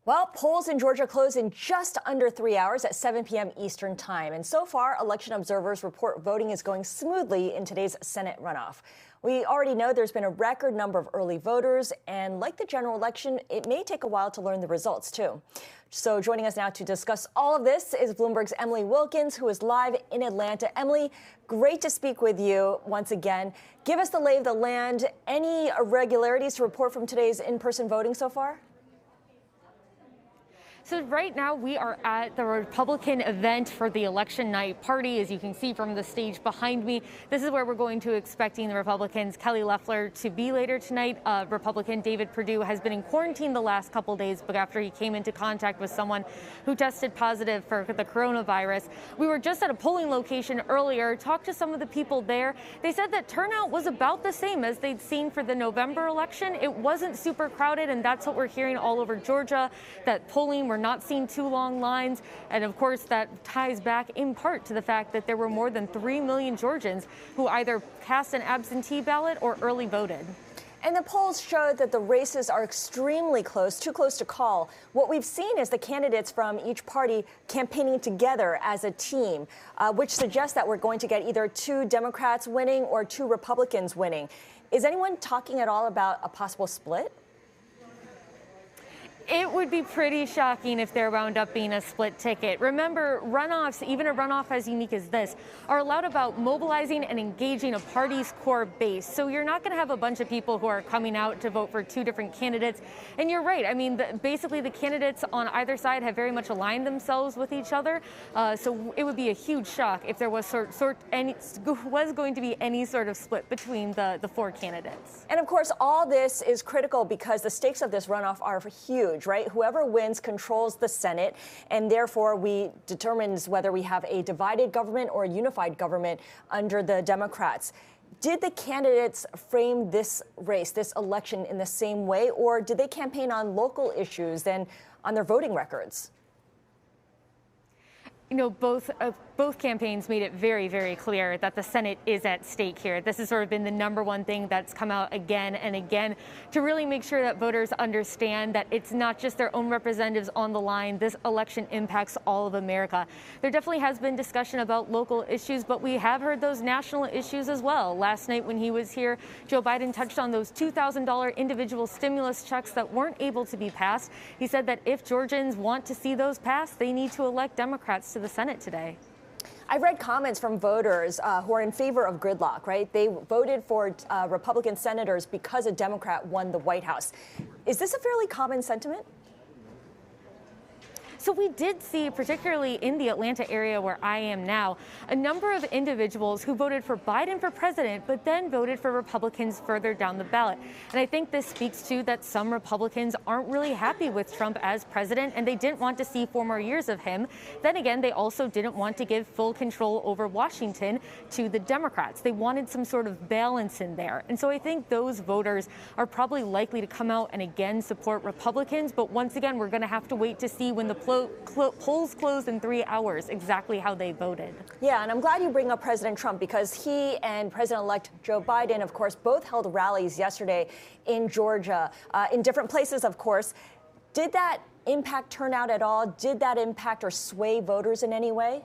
Well, polls in Georgia close in just under 3 hours at 7 p.m. Eastern time. And so far, election observers report voting is going smoothly in today's Senate runoff. We already know there's been a record number of early voters, and like the general election, it may take a while to learn the results, too. So joining us now to discuss all of this is Bloomberg's Emily Wilkins, who is live in Atlanta. Emily, great to speak with you once again. Give us the lay of the land. Any irregularities to report from today's in-person voting so far? So right now we are at the Republican event for the election night party. As you can see from the stage behind me, this is where we're going to expecting the Republicans, Kelly Loeffler, to be later tonight. Republican David Perdue has been in quarantine the last couple days, but after he came into contact with someone who tested positive for the coronavirus. We were just at a polling location earlier, talked to some of the people there. They said that turnout was about the same as they'd seen for the November election. It wasn't super crowded, and that's what we're hearing all over Georgia, that polling, we're not seeing too long lines. And of course, that ties back in part to the fact that there were more than 3 million Georgians who either cast an absentee ballot or early voted. And the polls showed that the races are extremely close, too close to call. What we've seen is the candidates from each party campaigning together as a team, which suggests that we're going to get either 2 Democrats winning or 2 Republicans winning. Is anyone talking at all about a possible split? It would be pretty shocking if there wound up being a split ticket. Remember, runoffs, even a runoff as unique as this, are allowed about mobilizing and engaging a party's core base. So you're not going to have a bunch of people who are coming out to vote for 2 different candidates. And you're right. I mean, basically the candidates on either side have very much aligned themselves with each other. So it would be a huge shock if there was going to be any sort of split between the 4 candidates. And of course, all this is critical because the stakes of this runoff are huge. Right? Whoever wins controls the Senate, and therefore determines whether we have a divided government or a unified government under the Democrats. Did the candidates frame this race, this election, in the same way, or did they campaign on local issues and on their voting records? You know, both campaigns made it very, very clear that the Senate is at stake here. This has sort of been the #1 thing that's come out again and again to really make sure that voters understand that it's not just their own representatives on the line. This election impacts all of America. There definitely has been discussion about local issues, but we have heard those national issues as well. Last night when he was here, Joe Biden touched on those $2,000 individual stimulus checks that weren't able to be passed. He said that if Georgians want to see those passed, they need to elect Democrats to the Senate today. I read comments from voters who are in favor of gridlock, right? They voted for Republican senators because a Democrat won the White House. Is this a fairly common sentiment? So we did see, particularly in the Atlanta area where I am now, a number of individuals who voted for Biden for president, but then voted for Republicans further down the ballot. And I think this speaks to that some Republicans aren't really happy with Trump as president, and they didn't want to see 4 more years of him. Then again, they also didn't want to give full control over Washington to the Democrats. They wanted some sort of balance in there. And so I think those voters are probably likely to come out and again support Republicans. But once again, we're going to have to wait to see when the polls close in 3 hours exactly how they voted. Yeah, and I'm glad you bring up President Trump because he and President-elect Joe Biden, of course, both held rallies yesterday in Georgia, in different places, of course. Did that impact turnout at all? Did that impact or sway voters in any way?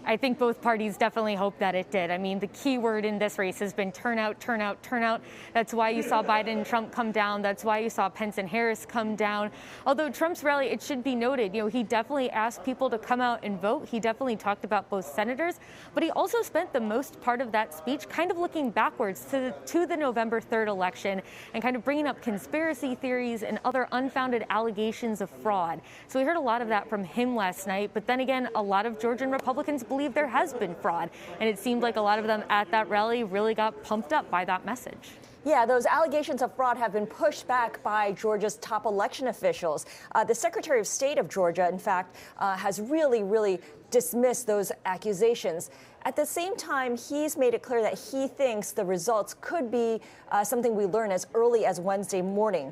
I think both parties definitely hope that it did. I mean, the key word in this race has been turnout, turnout, turnout. That's why you saw Biden and Trump come down. That's why you saw Pence and Harris come down. Although Trump's rally, it should be noted, he definitely asked people to come out and vote. He definitely talked about both senators, but he also spent the most part of that speech kind of looking backwards to the November 3rd election and kind of bringing up conspiracy theories and other unfounded allegations of fraud. So we heard a lot of that from him last night. But then again, a lot of Georgian Republicans believe there has been fraud. And it seemed like a lot of them at that rally really got pumped up by that message. Yeah, those allegations of fraud have been pushed back by Georgia's top election officials. The Secretary of State of Georgia, in fact, has really dismissed those accusations. At the same time, he's made it clear that he thinks the results could be something we learn as early as Wednesday morning.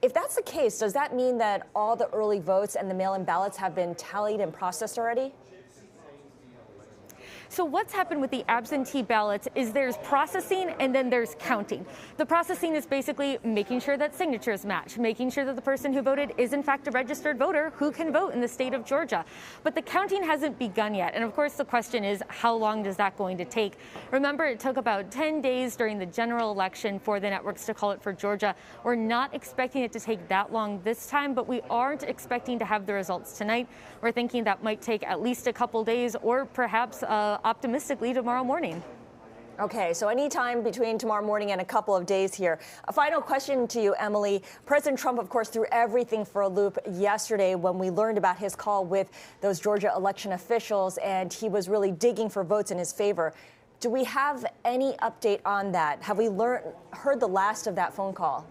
If that's the case, does that mean that all the early votes and the mail-in ballots have been tallied and processed already? So what's happened with the absentee ballots is there's processing and then there's counting. The processing is basically making sure that signatures match, making sure that the person who voted is in fact a registered voter who can vote in the state of Georgia. But the counting hasn't begun yet. And of course, the question is, how long is that going to take? Remember, it took about 10 days during the general election for the networks to call it for Georgia. We're not expecting it to take that long this time, but we aren't expecting to have the results tonight. We're thinking that might take at least a couple days or perhaps optimistically tomorrow morning. Okay, so any time between tomorrow morning and a couple of days here. A final question to you, Emily. President Trump, of course, threw everything for a loop yesterday when we learned about his call with those Georgia election officials, and he was really digging for votes in his favor. Do we have any update on that? Have we heard the last of that phone call?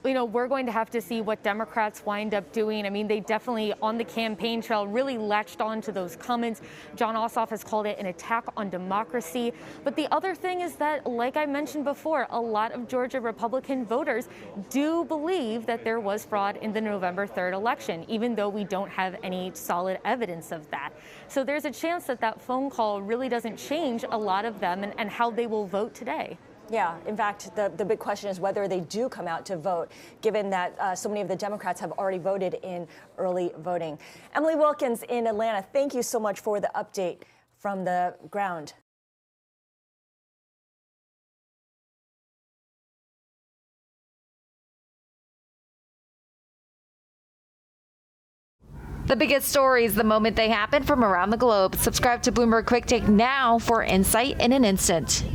You know, we're going to have to see what Democrats wind up doing. I mean, they definitely, on the campaign trail, really latched on to those comments. John Ossoff has called it an attack on democracy. But the other thing is that, like I mentioned before, a lot of Georgia Republican voters do believe that there was fraud in the November 3rd election, even though we don't have any solid evidence of that. So there's a chance that that phone call really doesn't change a lot of them and how they will vote today. Yeah, in fact, the big question is whether they do come out to vote, given that so many of the Democrats have already voted in early voting. Emily Wilkins in Atlanta, thank you so much for the update from the ground. The biggest stories the moment they happen from around the globe. Subscribe to Bloomberg Quick Take now for insight in an instant.